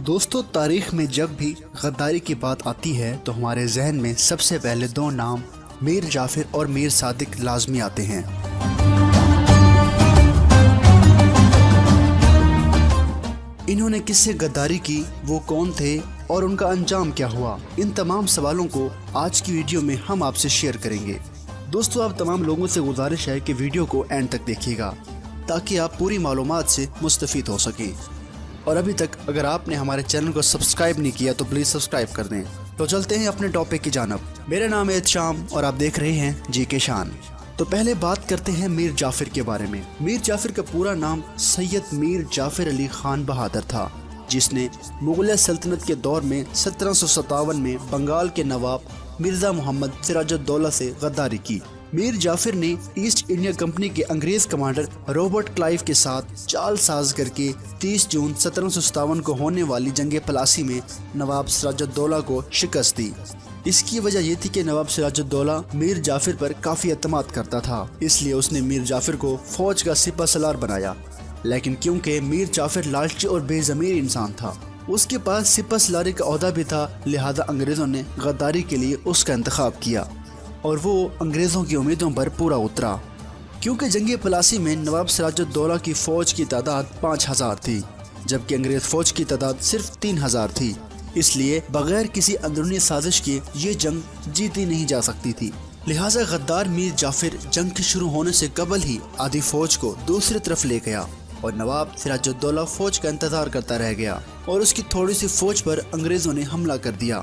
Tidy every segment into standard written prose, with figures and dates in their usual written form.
دوستو تاریخ میں جب بھی غداری کی بات آتی ہے تو ہمارے ذہن میں سب سے پہلے دو نام میر جعفر اور میر صادق لازمی آتے ہیں۔ انہوں نے کس سے غداری کی، وہ کون تھے اور ان کا انجام کیا ہوا، ان تمام سوالوں کو آج کی ویڈیو میں ہم آپ سے شیئر کریں گے۔ دوستو آپ تمام لوگوں سے گزارش ہے کہ ویڈیو کو اینڈ تک دیکھیے گا تاکہ آپ پوری معلومات سے مستفید ہو سکیں، اور ابھی تک اگر آپ نے ہمارے چینل کو سبسکرائب نہیں کیا تو پلیز سبسکرائب کر دیں۔ تو چلتے ہیں اپنے ٹاپک کی جانب۔ میرا نام ہے شام اور آپ دیکھ رہے ہیں جی کے شان۔ تو پہلے بات کرتے ہیں میر جعفر کے بارے میں۔ میر جعفر کا پورا نام سید میر جعفر علی خان بہادر تھا، جس نے مغلیہ سلطنت کے دور میں 1757 میں بنگال کے نواب مرزا محمد سراج الدولہ سے غداری کی۔ میر جعفر نے ایسٹ انڈیا کمپنی کے انگریز کمانڈر رابرٹ کلائیو کے ساتھ چال ساز کر کے 30 جون 1757 کو ہونے والی جنگ پلاسی میں نواب سراج الدولہ کو شکست دی۔ اس کی وجہ یہ تھی کہ نواب سراج الدولہ میر جعفر پر کافی اعتماد کرتا تھا، اس لیے اس نے میر جعفر کو فوج کا سپہ سالار بنایا۔ لیکن کیونکہ میر جعفر لالچی اور بے ضمیر انسان تھا، اس کے پاس سپہ سالاری کا عہدہ بھی تھا، لہذا انگریزوں نے غداری کے لیے اس کا انتخاب کیا اور وہ انگریزوں کی امیدوں پر پورا اترا۔ کیونکہ جنگ پلاسی میں نواب سراج الدولہ کی فوج کی تعداد 5000 تھی، جبکہ انگریز فوج کی تعداد صرف 3000 تھی، اس لیے بغیر کسی اندرونی سازش کے یہ جنگ جیتی نہیں جا سکتی تھی۔ لہٰذا غدار میر جعفر جنگ کے شروع ہونے سے قبل ہی آدھی فوج کو دوسری طرف لے گیا اور نواب سراج الدولہ فوج کا انتظار کرتا رہ گیا اور اس کی تھوڑی سی فوج پر انگریزوں نے حملہ کر دیا۔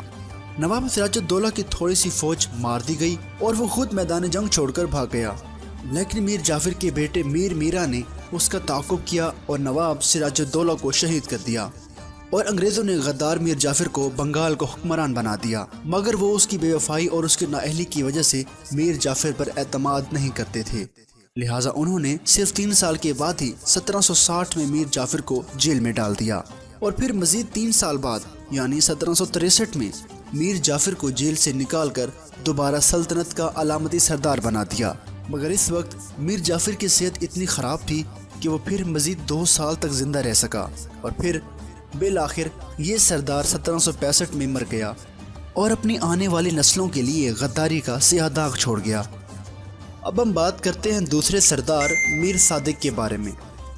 نواب سراج الدولہ کی تھوڑی سی فوج مار دی گئی اور وہ خود میدان جنگ چھوڑ کر بھاگ گیا، لیکن میر جعفر کے بیٹے میر میرا نے اس کا تعاقب کیا اور نواب سراج الدولہ کو شہید کر دیا، اور انگریزوں نے غدار میر جعفر کو بنگال کو حکمران بنا دیا، مگر وہ اس کی بے وفائی اور اس کی نااہلی کی وجہ سے میر جعفر پر اعتماد نہیں کرتے تھے، لہٰذا انہوں نے صرف 3 سال کے بعد ہی 1760 میں میر جعفر کو جیل میں ڈال دیا، اور پھر مزید 3 سال بعد یعنی 1763 میں میر جعفر کو جیل سے نکال کر دوبارہ سلطنت کا علامتی سردار بنا دیا۔ مگر اس وقت میر جعفر کی صحت اتنی خراب تھی کہ وہ پھر مزید 2 سال تک زندہ رہ سکا، اور پھر بالآخر یہ سردار 1765 میں مر گیا اور اپنی آنے والی نسلوں کے لیے غداری کا سیاہ داغ چھوڑ گیا۔ اب ہم بات کرتے ہیں دوسرے سردار میر صادق کے بارے میں۔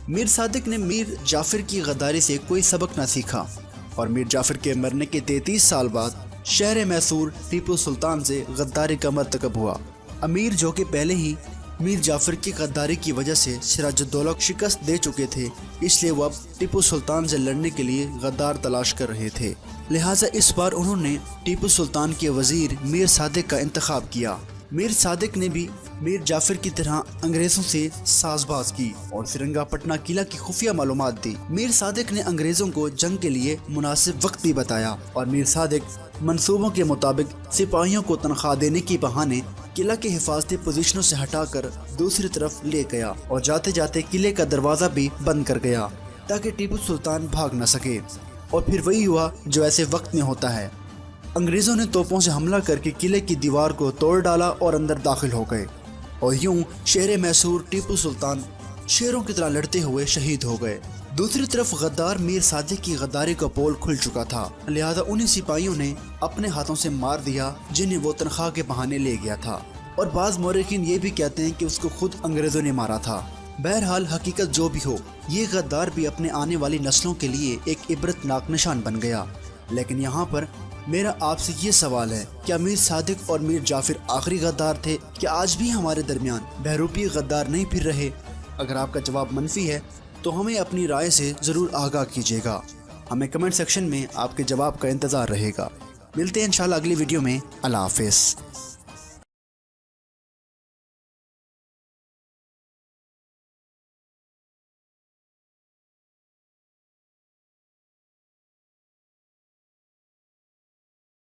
میر صادق نے میر جعفر کی غداری سے کوئی سبق نہ سیکھا، اور میر جعفر کے مرنے کے 33 سال بعد شہر میسور ٹیپو سلطان سے غداری کا مرتکب ہوا۔ امیر جو کہ پہلے ہی میر جعفر کی غداری کی وجہ سے سراج الدولہ کو شکست دے چکے تھے، اس لیے وہ اب ٹیپو سلطان سے لڑنے کے لیے غدار تلاش کر رہے تھے، لہٰذا اس بار انہوں نے ٹیپو سلطان کے وزیر میر صادق کا انتخاب کیا۔ میر صادق نے بھی میر جعفر کی طرح انگریزوں سے ساز باز کی اور سرنگا پٹنہ قلعہ کی خفیہ معلومات دی۔ میر صادق نے انگریزوں کو جنگ کے لیے مناسب وقت بھی بتایا، اور میر صادق منصوبوں کے مطابق سپاہیوں کو تنخواہ دینے کی بہانے قلعہ کے حفاظتی پوزیشنوں سے ہٹا کر دوسری طرف لے گیا، اور جاتے جاتے قلعے کا دروازہ بھی بند کر گیا تاکہ ٹیپو سلطان بھاگ نہ سکے۔ اور پھر وہی ہوا جو ایسے وقت میں ہوتا ہے، انگریزوں نے توپوں سے حملہ کر کے قلعے کی دیوار کو توڑ ڈالا اور اندر داخل ہو گئے، اور یوں شہر میسور ٹیپو سلطان شیروں کی طرح لڑتے ہوئے شہید ہو گئے۔ دوسری طرف غدار میر صادق کی غداری کا پول کھل چکا تھا، لہذا انہیں سپاہیوں نے اپنے ہاتھوں سے مار دیا جنہیں وہ تنخواہ کے بہانے لے گیا تھا، اور بعض مورخین یہ بھی کہتے ہیں کہ اس کو خود انگریزوں نے مارا تھا۔ بہرحال حقیقت جو بھی ہو، یہ غدار بھی اپنے آنے والی نسلوں کے لیے ایک عبرتناک نشان بن گیا۔ لیکن یہاں پر میرا آپ سے یہ سوال ہے، کیا میر صادق اور میر جعفر آخری غدار تھے؟ کیا آج بھی ہمارے درمیان بہروپی غدار نہیں پھر رہے؟ اگر آپ کا جواب منفی ہے تو ہمیں اپنی رائے سے ضرور آگاہ کیجیے گا، ہمیں کمنٹ سیکشن میں آپ کے جواب کا انتظار رہے گا۔ ملتے ہیں انشاءاللہ اگلی ویڈیو میں۔ اللہ حافظ۔